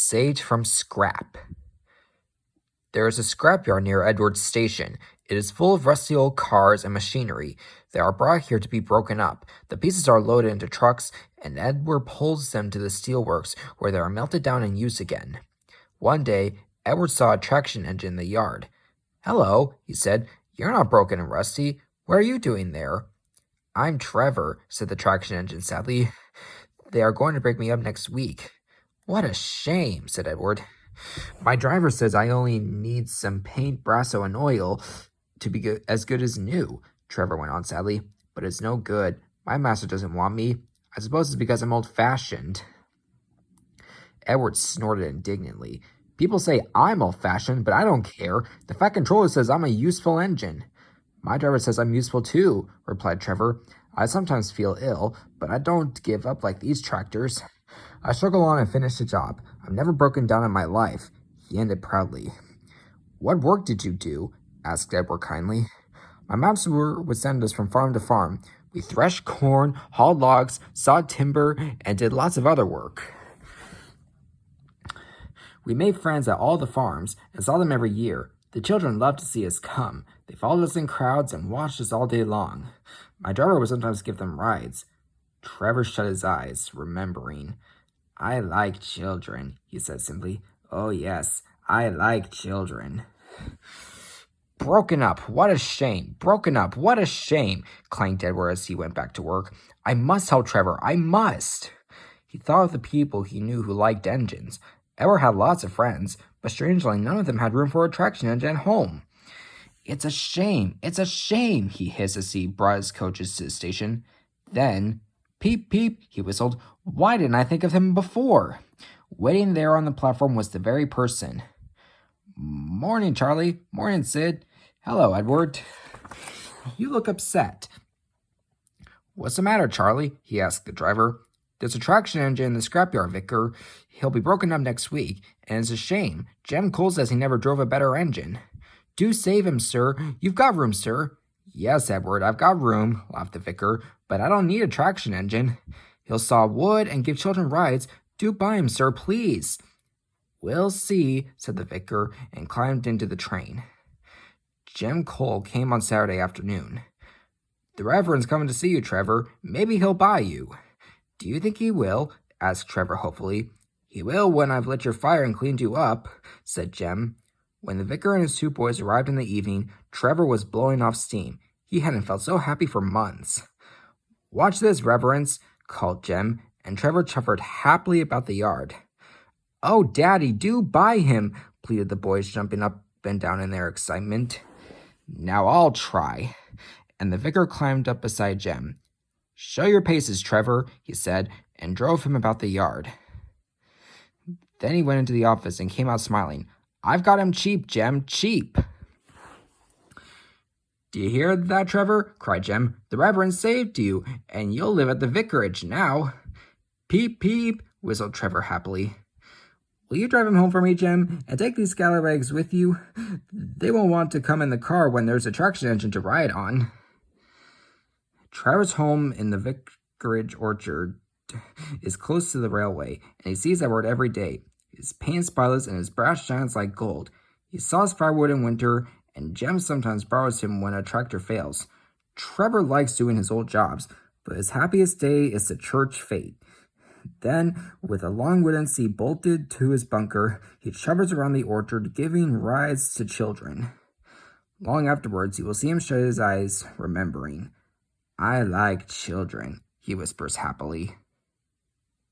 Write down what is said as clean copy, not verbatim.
Saved from scrap. There is a scrapyard near Edward's station. It is full of rusty old cars and machinery. They are brought here to be broken up. The pieces are loaded into trucks, and Edward pulls them to the steelworks, where they are melted down and used again. One day, Edward saw a traction engine in the yard. "Hello," he said. "You're not broken and rusty. What are you doing there?" "I'm Trevor," said the traction engine sadly. "They are going to break me up next week." "What a shame," said Edward. "My driver says I only need some paint, brasso, and oil to be as good as new," Trevor went on sadly. "But it's no good. My master doesn't want me. I suppose it's because I'm old-fashioned." Edward snorted indignantly. "People say I'm old-fashioned, but I don't care. The Fat Controller says I'm a useful engine." "My driver says I'm useful too," replied Trevor. "I sometimes feel ill, but I don't give up like these tractors. I struggle on and finish the job. I've never broken down in my life," he ended proudly. "What work did you do?" asked Edward kindly. "My master would send us from farm to farm. We threshed corn, hauled logs, sawed timber, and did lots of other work. We made friends at all the farms and saw them every year. The children loved to see us come. They followed us in crowds and watched us all day long. My driver would sometimes give them rides." Trevor shut his eyes, remembering. "I like children," he said simply. "Oh yes, I like children." "Broken up, what a shame! Broken up, what a shame!" clanked Edward as he went back to work. "I must help Trevor, I must!" He thought of the people he knew who liked engines. Edward had lots of friends, but strangely none of them had room for a traction engine at home. It's a shame, he hissed as he brought his coaches to the station. Then, "Peep, peep," he whistled. "Why didn't I think of him before?" Waiting there on the platform was the very person. "Morning, Charlie. Morning, Sid." "Hello, Edward. You look upset." "What's the matter, Charlie?" he asked the driver. "There's a traction engine in the scrapyard, Vicar. He'll be broken up next week, and it's a shame. Jem Cole says he never drove a better engine." "Do save him, sir. You've got room, sir." "Yes, Edward, I've got room," laughed the vicar, "but I don't need a traction engine. He'll saw wood and give children rides. Do buy him, sir, please." "We'll see," said the vicar, and climbed into the train. Jem Cole came on Saturday afternoon. "The Reverend's coming to see you, Trevor. Maybe he'll buy you." "Do you think he will?" asked Trevor hopefully. "He will when I've lit your fire and cleaned you up," said Jem. When the vicar and his two boys arrived in the evening, Trevor was blowing off steam. He hadn't felt so happy for months. "Watch this, Reverence," called Jem, and Trevor chuffered happily about the yard. "Oh, Daddy, do buy him," pleaded the boys, jumping up and down in their excitement. "Now I'll try." And the vicar climbed up beside Jem. "Show your paces, Trevor," he said, and drove him about the yard. Then he went into the office and came out smiling. "I've got him cheap, Jem, cheap." "Do you hear that, Trevor?" cried Jem. "The Reverend saved you, and you'll live at the vicarage now." "Peep, peep," whistled Trevor happily. "Will you drive him home for me, Jem, and take these scalawags with you? They won't want to come in the car when there's a traction engine to ride on." Trevor's home in the vicarage orchard is close to the railway, and he sees Edward every day. His paint spotless and his brass shines like gold. He saws firewood in winter, and Jem sometimes borrows him when a tractor fails. Trevor likes doing his old jobs, but his happiest day is the church fete. Then, with a long wooden seat bolted to his bunker, he shovels around the orchard, giving rides to children. Long afterwards, you will see him shut his eyes, remembering. "I like children," he whispers happily.